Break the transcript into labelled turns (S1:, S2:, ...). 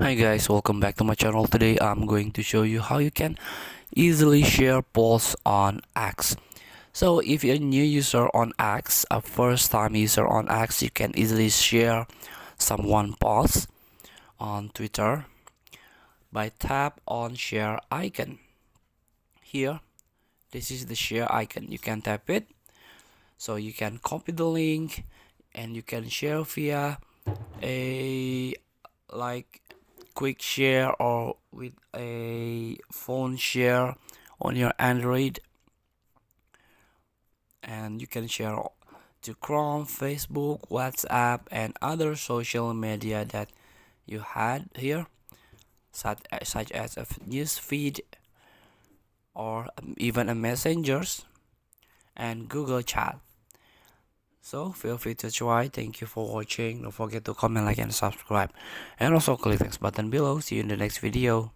S1: Hi guys, welcome back to my channel. Today I'm going to show you how you can easily share posts on X. So if you're a new user on X, a first time user on X, you can easily share someone post on Twitter by tap on share icon. Here, this is the share icon. You can tap it, so you can copy the link and you can share via a like quick share or with a phone share on your Android, and you can share to Chrome, Facebook, WhatsApp, and other social media that you had here, such as a news feed or even a messengers and Google Chat. So feel free to try. Thank you for watching. Don't forget to comment, like, and subscribe, and also click this button below. See you in the next video.